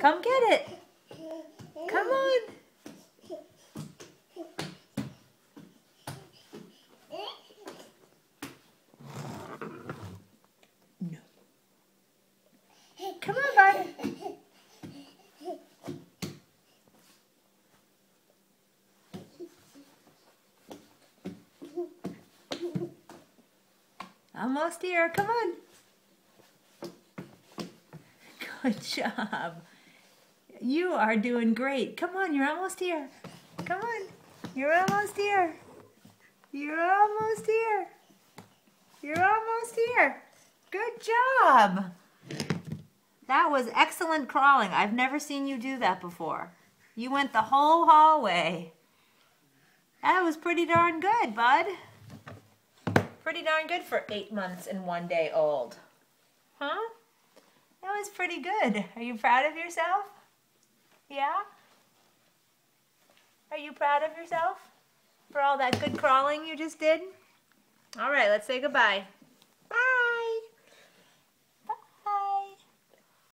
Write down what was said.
Come get it. Come on. No. Come on, bud. Almost here. Come on. Good job. You are doing great. Come on, you're almost here. Come on. You're almost here. You're almost here. You're almost here. Good job. That was excellent crawling. I've never seen you do that before. You went the whole hallway. That was pretty darn good, bud. Pretty darn good for 8 months and 1 day old. Huh? That was pretty good. Are you proud of yourself? Yeah? Are you proud of yourself for all that good crawling you just did? All right, let's say goodbye.